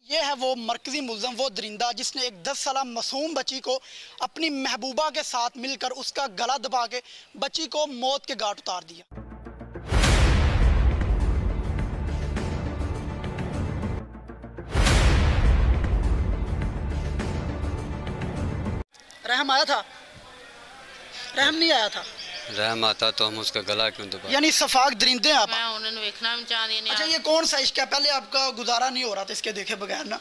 ये है वो मरकजी मुल्ज़म, वो दरिंदा जिसने एक 10 साल मासूम बच्ची को अपनी महबूबा के साथ मिलकर उसका गला दबा के बच्ची को मौत के घाट उतार दिया। रहम आया था? रहम नहीं आया था। रहम आता तो हम उसका गला क्यों दबा? यानी सफाक दरिंदे आप। मैं उन्हें देखना भी चाहती नहीं। अच्छा, ये कौन सा इश्क है? पहले आपका गुजारा नहीं हो रहा था इसके देखे बगैर ना,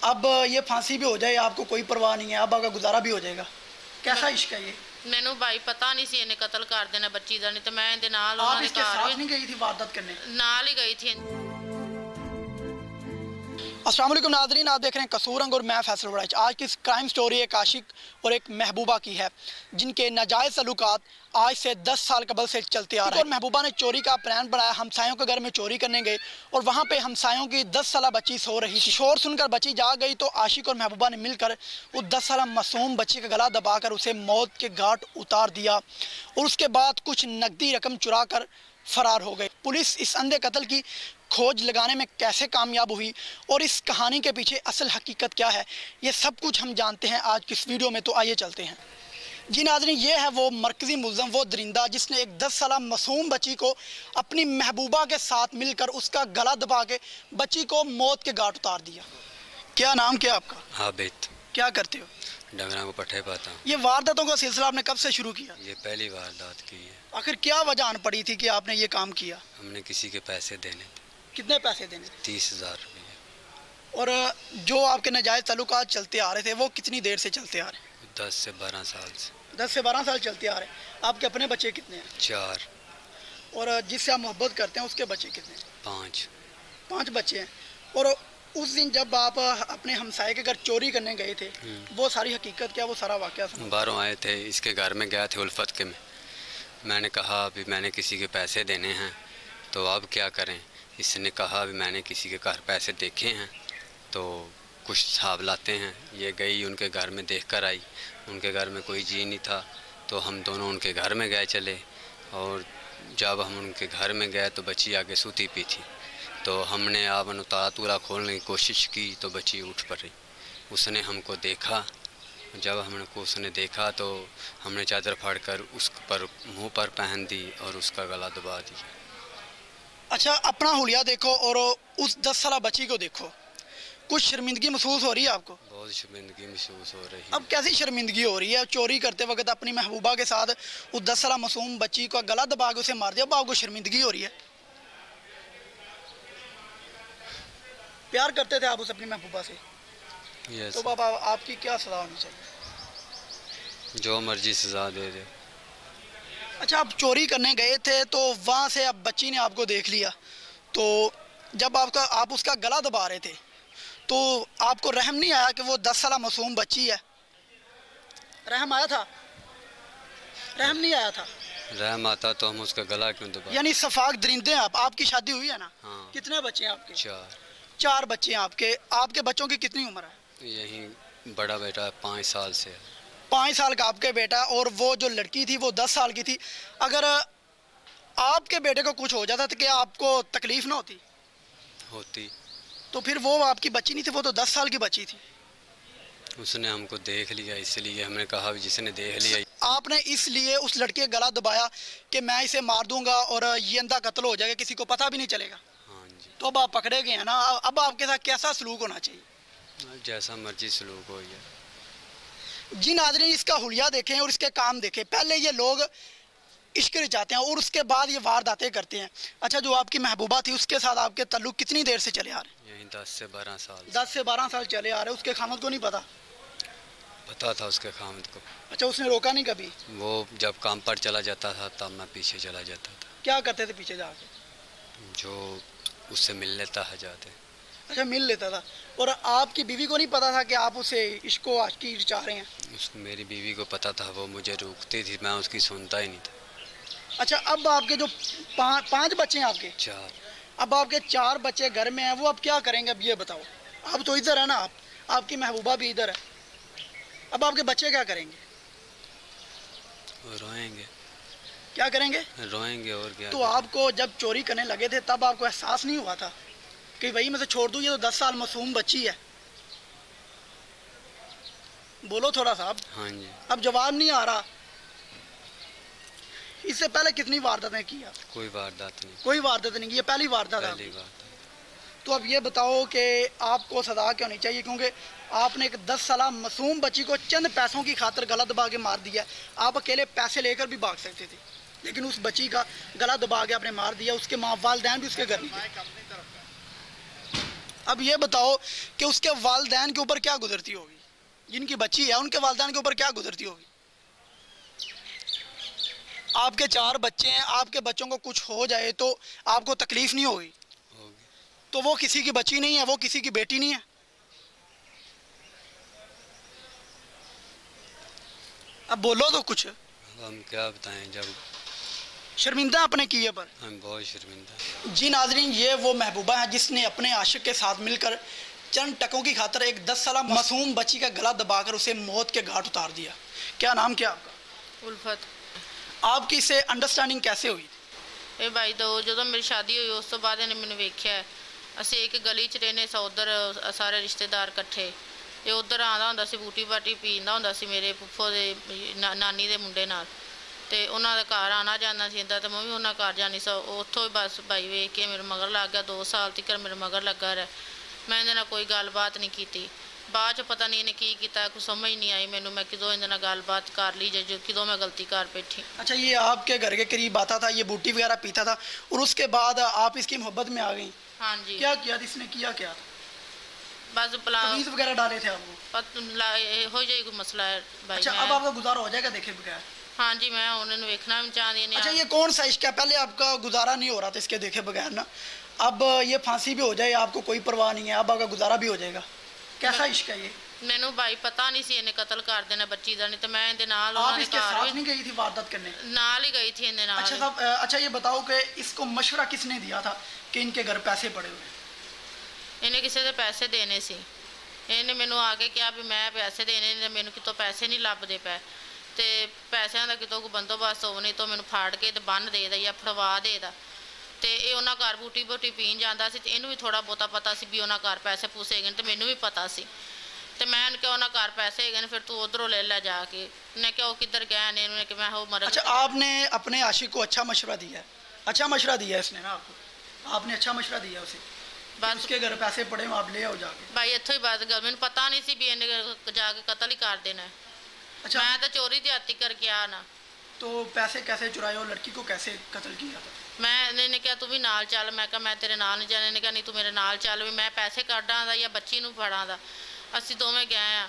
अब ये फांसी भी हो जाए आपको कोई परवाह नहीं है, अब आपका गुजारा भी हो जाएगा। कैसा इश्क है ये? मैनू भाई पता नहीं सी इन्हें कत्ल कर देना बच्ची का, नहीं तो मैं इहदे नाल आप इसके साथ नहीं गई थी वारदात करने? नाल ही गई थी। अस्सलाम वालेकुम नाज़रीन, आप देख रहे हैं कसूर अंग और मैं फैसल वराइच। आज की क्राइम स्टोरी एक आशिक और एक महबूबा की है जिनके नाजायज़ सलूकात आज से 10 साल कबल से चलते आ रहे हैं। और महबूबा ने चोरी का प्लान बनाया, हमसायों के घर में चोरी करने गए और वहाँ पे हमसायों की 10 साल बच्ची सो रही थी। शोर सुनकर बच्ची जाग गई तो आशिक और महबूबा ने मिलकर उस 10 साल मासूम बच्ची का गला दबाकर उसे मौत के घाट उतार दिया और उसके बाद कुछ नकदी रकम चुरा कर फरार हो गए। पुलिस इस अंधे कत्ल की खोज लगाने में कैसे कामयाब हुई और इस कहानी के पीछे असल हकीकत क्या है, ये सब कुछ हम जानते हैं आज की इस वीडियो में। तो आइए चलते हैं। जी नाज़रीन, ये है वो मरकजी मुल्ज़म, वो दरिंदा जिसने एक 10 साल मासूम बच्ची को अपनी महबूबा के साथ मिलकर उसका गला दबा के बच्ची को मौत के घाट उतार दिया। क्या नाम क्या आपका? आबिद। क्या करते हो? डंगरा को पट्टे पाता हूँ। ये वारदातों का सिलसिला आपने कब से शुरू किया? ये पहली वारदात की है। आखिर क्या वजह आन पड़ी थी कि आपने ये काम किया? हमने किसी के पैसे देने थे। कितने पैसे देने? 30,000 रुपये। और जो आपके नाजायज़ ताल्लुकात चलते आ रहे थे वो कितनी देर से चलते आ रहे हैं? 10 से 12 साल से। 10 से 12 साल चलते आ रहे हैं। आपके अपने बच्चे कितने हैं? 4। और जिससे आप मोहब्बत करते हैं उसके बच्चे कितने हैं? 5। 5 बच्चे हैं। और उस दिन जब आप अपने हमसाये के घर चोरी करने गए थे, वो सारी हकीकत क्या, वो सारा वाक़या सुनाओ। बाहरों आए थे, इसके घर में गया थे उल्फत के में। मैंने कहा अभी मैंने किसी के पैसे देने हैं तो अब क्या करें। इसने कहा अभी मैंने किसी के घर पैसे देखे हैं तो कुछ हिसाब लाते हैं। ये गई उनके घर में देख कर आई, उनके घर में कोई जी नहीं था तो हम दोनों उनके घर में गए चले। और जब हम उनके घर में गए तो बच्ची आगे सूती पी थी, तो हमने आवन उतारा तूरा खोलने की कोशिश की तो बच्ची उठ पड़ी। उसने हमको देखा, जब हमको उसने देखा तो हमने चादर फाड़ कर उस पर मुँह पर पहन दी और उसका गला दबा दिया। अच्छा, अपना हुलिया देखो और उस 10 साल बच्ची को देखो, कुछ शर्मिंदगी महसूस हो रही है आपको? बहुत शर्मिंदगी महसूस हो रही है। अब कैसी शर्मिंदगी हो रही है? चोरी करते वक्त अपनी महबूबा के साथ उस 10 साल मासूम बच्ची का गला दबा के उसे मार दिया, अब आपको शर्मिंदगी हो रही है? प्यार करते थे आप उस अपनी महबूबा से? तो बाबा आपकी क्या सज़ा होनी चाहिए? जो मर्जी सज़ा दे दे। अच्छा, आप चोरी करने गए थे तो वहाँ से अब बच्ची ने आपको देख लिया, तो जब आप उसका गला दबा रहे थे तो आपको रहम नहीं आया कि वो 10 साल मासूम बच्ची है? रहम आया था? रहम नहीं आया था। रहम आता तो हम उसका गला क्यों दबा? यानी सफाक दरिंदे आप। आपकी शादी हुई है ना? हाँ। कितने बच्चे हैं आपके? 4। 4 बच्चे हैं आपके। आपके बच्चों की कितनी उम्र है? यही बड़ा बेटा 5 साल से है। 5 साल का आपके बेटा, और वो जो लड़की थी वो 10 साल की थी। अगर आपके बेटे को कुछ हो जाता तो क्या आपको तकलीफ ना होती? होती। तो फिर वो आपकी बच्ची नहीं थी, वो तो 10 साल की बच्ची थी। उसने हमको देख लिया इसलिए हमने कहा जिसने देख लिया। आपने इसलिए उस लड़के का गला दबाया कि मैं इसे मार दूंगा और ये अंधा कत्ल हो जाएगा, किसी को पता भी नहीं चलेगा। हाँ जी। तो अब आप पकड़े गए हैं ना, अब आपके साथ कैसा सलूक होना चाहिए? जैसा मर्जी सलूक हो गया। जी नाज़रीन, इसका हुलिया देखें और इसके काम देखें। पहले ये लोग इश्क रचाते हैं और उसके बाद ये वारदातें करते हैं। अच्छा, जो आपकी महबूबा थी उसके साथ आपके ताल्लुक कितनी देर से चले आ रहे हैं? यही 10 से 12 साल। 10 से 12 साल चले आ रहे हैं। उसके खामद को नहीं पता? पता था उसके खामद को। अच्छा, उसने रोका नहीं कभी? वो जब काम पर चला जाता था तब मैं पीछे चला जाता था। क्या करते थे पीछे जाके? जो उससे मिल लेता है जाते। अच्छा, मिल लेता था। और आपकी बीवी को नहीं पता था कि आप उसे इश्को आशिकी चाह रहे हैं? उसको मेरी बीवी को पता था, वो मुझे रोकती थी, मैं उसकी सुनता ही नहीं था। अच्छा, अब आपके जो 5 बच्चे हैं आपके? 4। अब आपके 4 बच्चे घर में हैं, वो अब क्या करेंगे? अब ये बताओ। अब तो इधर है ना, आपकी महबूबा भी इधर है, अब आपके बच्चे क्या करेंगे? रोएंगे। क्या करेंगे? रोएंगे और क्या। तो आपको जब चोरी करने लगे थे तब आपको एहसास नहीं हुआ था कि भाई मैं तो छोड़ दूँ, ये तो 10 साल मासूम बच्ची है? बोलो थोड़ा सा अब। हाँ जी। अब जवाब नहीं आ रहा। इससे पहले कितनी वारदातें की आप? कोई वारदात नहीं। कोई वारदात नहीं की, ये पहली वारदात है? पहली वारदात। तो अब ये बताओ कि आपको सजा क्या होनी चाहिए, क्योंकि आपने एक 10 साल मासूम बच्ची को चंद पैसों की खातिर गला दबा के मार दिया। आप अकेले पैसे लेकर भी भाग सकते थे, लेकिन उस बच्ची का गला दबा के आपने मार दिया। उसके माँ वालदैन भी उसके घर नहीं थे। अब ये बताओ कि उसके वालदैन के ऊपर क्या गुजरती होगी, जिनकी बच्ची है उनके वालदैन के ऊपर क्या गुजरती होगी। आपके 4 बच्चे हैं, आपके बच्चों को कुछ हो जाए तो आपको तकलीफ नहीं होगी? तो वो किसी की बच्ची नहीं है, वो किसी की बेटी नहीं है। अब बोलो तो कुछ। हम क्या बताएं, जब शर्मिंदा अपने किए पर। हम बहुत शर्मिंदा। जी नाजरीन, ये वो महबूबा है जिसने अपने आशिक के साथ मिलकर चंद टकों की खातिर एक 10 साल मासूम बच्ची का गला दबाकर उसे मौत के घाट उतार दिया। क्या नाम क्या आपका? उल्फत। आपकी इससे अंडरस्टैंडिंग कैसे हुई? ਇਹ ਬਾਈ ਦਾ ਜਦੋਂ ਮੇਰੀ ਸ਼ਾਦੀ ਹੋਈ ਉਸ ਤੋਂ ਬਾਅਦ ਇਹਨੇ ਮੈਨੂੰ ਵੇਖਿਆ। ਅਸੀਂ ਇੱਕ ਗਲੀ 'ਚ ਰਹਿੰਦੇ ਸਾਂ, ਉੱਧਰ ਸਾਰੇ ਰਿਸ਼ਤੇਦਾਰ ਇਕੱਠੇ, ਤੇ ਉੱਧਰ ਆਉਂਦਾ ਹੁੰਦਾ ਸੀ, ਬੂਟੀ ਬਾਟੀ ਪੀਂਦਾ ਹੁੰਦਾ ਸੀ ਮੇਰੇ ਫੁੱਫੋ ਦੇ ਨਾਨੀ ਦੇ ਮੁੰਡੇ ਨਾਲ, ਤੇ ਉਹਨਾਂ ਦੇ ਘਰ ਆਉਣਾ ਜਾਂਦਾ ਸੀ ਇੱਦਾਂ, ਤੇ ਮੈਂ ਵੀ ਉਹਨਾਂ ਘਰ ਜਾਣੀ ਸਾਂ। ਉੱਥੋਂ ਹੀ ਬਸ ਬਾਈ ਵੇਖ ਕੇ ਮੇਰੇ ਮਗਰ ਲੱਗ ਗਿਆ। 2 ਸਾਲ ਤੱਕ ਮੇਰੇ ਮਗਰ ਲੱਗਾ ਰਿਹਾ। ਮੈਂ ਇਹਦੇ ਨਾਲ ਕੋਈ ਗੱਲਬਾਤ ਨਹੀਂ ਕੀਤੀ। ਬਾਅਦ 'ਚ ਪਤਾ नहीं इन्हें की किया, कुछ समझ नहीं आई मैनू, मैं किदों इहदे नाल गलबात कर ली जो किदों मैं गलती कर बैठी। अच्छा, ये आपके घर के करीब आता था, ये बूटी वगैरह पीता था, और उसके बाद आप इसकी मोहब्बत में आ गई? हाँ जी। क्या किया इसने, किया क्या? बस तवीज़ वगैरह डाले थे आपको? हो जाए कोई मसला है भाई। अच्छा, अब आपका गुजारा हो जाएगा देखे बगैर? हाँ जी, मैं उन्होंने वेखना भी चाहती नहीं। अच्छा, ये कौन सा इश्क है? पहले आपका गुजारा नहीं हो रहा था इसके देखे बगैर ना, अब ये फांसी भी हो जाए आपको कोई परवाह नहीं है, अब आपका गुजारा भी हो जाएगा। कैसा इश्क है ये? मैनू भाई पता नहीं सी इन्हें कत्ल कर देना बच्ची का, नहीं तो मैं इहदे नाल आप इसके साथ नहीं गई थी वारदात करने? नाल ही गई थी इहदे नाल। अच्छा साहब, अच्छा ये बताओ कि इसको मशवरा किसने दिया था कि इनके घर पैसे पड़े हुए? इन्हें किसी से पैसे देने सी। इन्हें मैनू आके कहा भी मैं पैसे देने ने, मैनू कितों पैसे नहीं लभदे पे, तो पैसों का कितों कोई बंदोबस्त हो, नहीं तो मैनू फाड़ के ते बन दे दा या फड़वा दे दा। तो ये उन्होंने घर बूटी बूटी पीन जाता सी, इनू भी थोड़ा बहुता पता सी भी उन्होंने घर पैसे पूसे गए, तो मैनू भी पता सी। तो मैं क्या उन्होंने घर पैसे है फिर तू उधरों ले ला जाके। उन्हें क्या वो किधर गया ने, उन्हें मैं वो मर। अच्छा, आपने अपने आशिक को अच्छा मशवरा दिया है? अच्छा मशवरा दिया है इसने ना आपको? आपने अच्छा मशवरा दिया उसे? बस उसके घर पैसे पड़े हो, आप ले आओ जाके। भाई इतों ही बात गल, मैंने पता नहीं सी भी इन्हें जाके कत्ल ही कर देना है। अच्छा, मैं तो चोरी दिहाती करके आ ना। तो पैसे कैसे चुराए और लड़की को कैसे कत्ल किया था? मैं इन्हें क्या तू भी नाल चल, मैं कहा मैं तेरे नाल नहीं जाने। इन्हें कहा नहीं तू मेरे नाल चल, भी मैं पैसे कढ़ा दा या बच्ची नूं फड़ा दा। असी दोवें गए आ,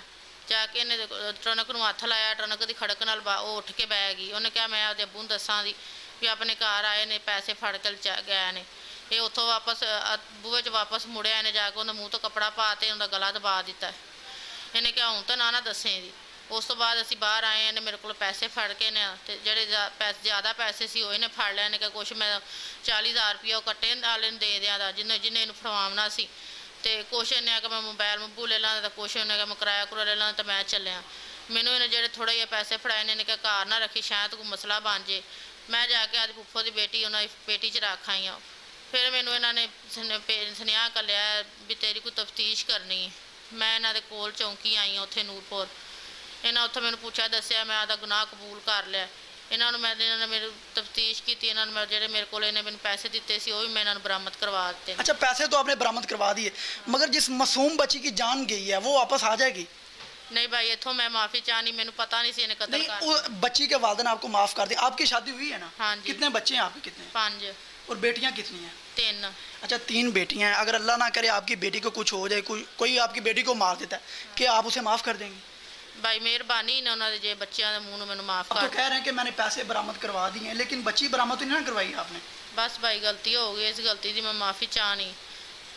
जाके इन्हें ट्रनक नूं हत्थ लाया, ट्रनक की खड़क नाल वो उठ के बह गई। उन्हें कहा मैं आपके अब्बू नूं दसां दी भी अपने घर आए ने पैसे फड़ के गए ने। ये उत्थों वापस बूहे च वापस मुड़िया, इन्हें जाके उन्हें मूँह तो कपड़ा पा के उनका गला दबा दिता। इन्हें क्या हूँ तो ना दसें दी। उस तो बाद असी बाहर आए, इन्हें मेरे को पैसे फड़ के ने ते जेड़े ज़्यादा पैसे सी वो इन्हें फड़ लिया। इन्हें क्या कुछ मैं 40,000 रुपया वो कट्टे वाले दे दिया था जिन्हें जिन्हें इन्हें फड़वाना सी। तो कुछ इन्हें कि मैं मोबाइल मूबू ले ला, तो कुछ इन्हें मैं किराया कुरा ले ला, तो मैं चलिया। मैनू इन्हें जो थोड़े जे पैसे फड़ाए ने, इन्हें क्या घर ना रखी, शायद कोई मसला बन जाए। मैं जाके आज फुफ्फो की बेटी उन्होंने पेटी च रख आई हाँ। फिर मैनू इन्होंने सुनेहा कर लिया भी तेरी कोई तफ्तीश करनी है। मैं इन्होंने कोल चौंकी आई हाँ उत्थे नूरपुर। इन्हें उत्थे मैंने पूछा दसिया, मैं आपका गुनाह कबूल कर लिया। इन्होंने मैं इन्होंने मेरी तफ्तीश की, इन्होंने मैं जो मेरे को मैंने पैसे दिते सी वो भी मैं इन्होंने बरामद करवा दिते। अच्छा, पैसे तो आपने बरामद करवा दिए, मगर जिस मासूम बच्ची की जान गई है वो वापस आ जाएगी? नहीं भाई, इतों मैं माफ़ी चाहनी, मैंने पता नहीं सी इन्हें कत्ल कर। बच्ची के वालिदैन आपको माफ़ कर दिया। आपकी शादी हुई है ना? हाँ जी। कितने बच्चे हैं आपके? कितने? 5। और बेटियां कितनी हैं? 3। अच्छा, 3 बेटियां हैं। अगर अल्लाह ना करे आपकी बेटी को कुछ हो जाए, कोई आपकी बेटी को मार देता है, क्या आप उसे माफ़ कर देंगे? भाई मेहरबानी ने उन्होंने जे बच्चों के मुँह मैंने माफ़ कर। तो कह रहे हैं कि मैंने पैसे बरामद करवा दिए हैं, लेकिन बच्ची बरामद तो नहीं ना करवाई आपने? बस भाई गलती हो गई, इस गलती की मैं माफ़ी चाहनी,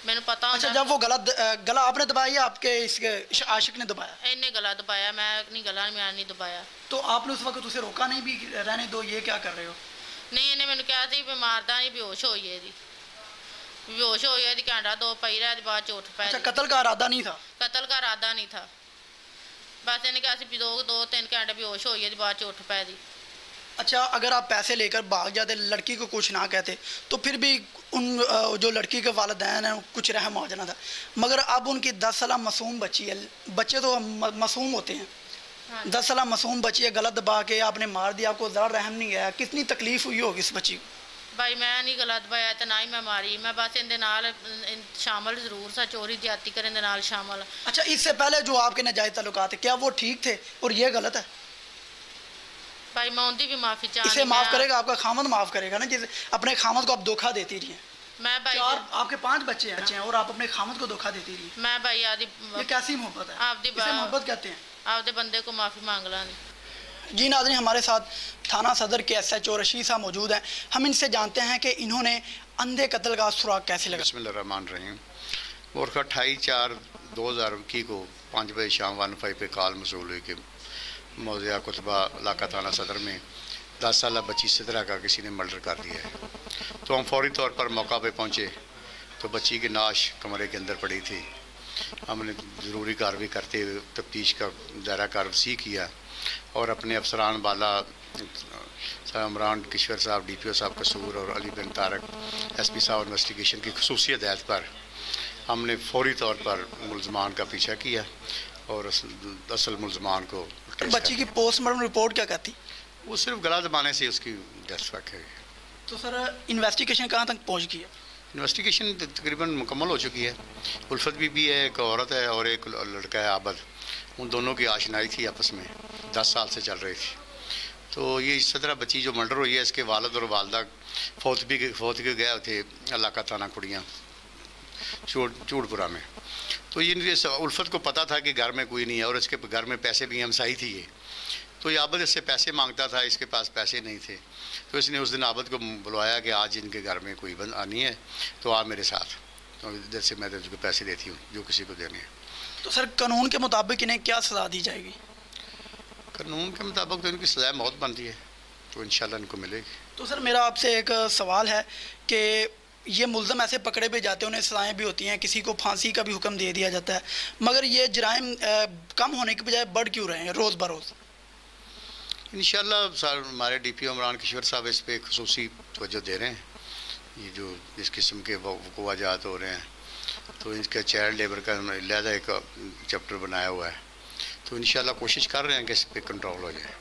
मैंने पता। अच्छा, जब वो गला आपने दबाया या आपके इसके आशिक ने दबाया? इन्हें गला दबाया, मैं नहीं गला मैं नहीं दबाया। तो आपने उस वक्त उसे रोका नहीं भी रहने दो, ये क्या कर रहे हो? नहीं, इन्हें मैंने कहा थी भी मारदा नहीं, बेहोश हो गई, बेहोश हो गई, घंटा 2 पई रहा, बाद च उठ पाया। अच्छा, कत्ल का इरादा नहीं था? कत्ल का इरादा नहीं था, बस इन्हें कहा भी 2-3 घंटे बेहोश हो गई, बाद च उठ पाया। अच्छा, अगर आप पैसे लेकर भाग जाते, लड़की को कुछ ना कहते, तो फिर भी उन जो लड़की के वालिदैन हैं कुछ रहम हो जाना था। मगर अब उनकी 10 साल मासूम बच्ची है, बच्चे तो मासूम होते हैं, हाँ। 10 साल मासूम बच्ची है, गलत दबा के आपने मार दिया, आपको ज़रा रहम नहीं आया, कितनी तकलीफ हुई होगी इस बच्ची को? भाई मैं नहीं गलत पाया तो ना ही मैं मारी, मैं बस इनके नाल शामिल जरूर सा, चोरी ज्यादती करने नाल शामिल। अच्छा, इससे पहले जो आपके नाजायज़ ताल्लुकात है, क्या वो ठीक थे और ये गलत है? भाई मैं उनकी भी माफ़ी इसे चाहती, माफ़ करेगा आपका खामद, माफ़ करेगा ना, जैसे अपने खामद को आप धोखा देती रही हैं। मैं भाई आपके 5 बच्चे हैं और आप अपने खामद को धोखा देती रही हैं, मैं भाई आदि ये कैसी मोहब्बत है? आपदी इसे मोहब्बत कहते हैं। आपदे बंदे को माफ़ी मांग लानी। जी नाज़रीन, हमारे साथ थाना सदर के SHO रशीद साहब मौजूद हैं। हम इनसे जानते हैं कि इन्होंने अंधे कत्ल का सुराग कैसे लगा। बिस्मिल्लाहिर्रहमानिर्रहीम। और 28/4/2021 को 5 बजे शाम 15 पे कॉल मसूल हुई कि मौज़ा कुतबा इलाका थाना सदर में 10 साल बच्ची सिदरा का किसी ने मर्डर कर दिया है। तो हम फौरी तौर पर मौका पे पहुँचे तो बच्ची की नाश कमरे के अंदर पड़ी थी। हमने ज़रूरी कार्रवाई करते हुए तफ्तीश का दायरा कार वसी किया और अपने अफसरान वाला इमरान किश्वर साहब DPO साहब कसूर और अली बिन तारक SP साहब इन्वेस्टिगेशन की खसूसी हदायत पर हमने फौरी तौर पर मुलजमान का पीछा किया और असल मुलजमान को बच्ची की पोस्टमार्टम रिपोर्ट क्या कहती? वो सिर्फ गला दबाने से उसकी डेथ वाक़ है। तो सर इन्वेस्टिगेशन कहाँ तक पहुँच गई है? इन्वेस्टिगेशन तकरीबन मुकम्मल हो चुकी है। उल्फत बीबी है, एक औरत है और एक लड़का है आबद। उन दोनों की आशनाई थी आपस में, 10 साल से चल रही थी। तो ये सदरा बच्ची जो मर्डर हुई है, इसके वालिद और वालदा फौत के गए थे इलाका थाना कुड़ियाँ चूड़पुरा में। तो ये उल्फत को पता था कि घर में कोई नहीं है और इसके घर में पैसे भी हमसाई थी ये। तो ये आबद इससे पैसे मांगता था, इसके पास पैसे नहीं थे। तो इसने उस दिन आबद को बुलवाया कि आज इनके घर में कोई बंद आनी है तो आप मेरे साथ, तो इधर से मैं तुझको पैसे देती हूँ जो किसी को देने हैं। तो सर कानून के मुताबिक इन्हें क्या सज़ा दी जाएगी? कानून के मुताबिक तो इनकी सज़ा मौत बनती है, तो इंशाल्लाह इनको मिलेगी। तो सर मेरा आपसे एक सवाल है कि ये मुल्ज़म ऐसे पकड़े भी जाते हैं, उन्हें सज़ाएँ भी होती हैं, किसी को फांसी का भी हुक्म दे दिया जाता है, मगर ये जराइम कम होने के बजाय बढ़ क्यों रहे हैं रोज़ बरोज़? इंशाल्लाह सर हमारे DPO इमरान किश्वर साहब इस पर खसूसी तवज्जो दे रहे हैं। ये जो इस किस्म के वक़ूआत हो रहे हैं तो इनका चाइल्ड लेबर का अलहदा एक चैप्टर बनाया हुआ है, तो इंशाल्लाह कोशिश कर रहे हैं कि इस पर कंट्रोल हो जाए।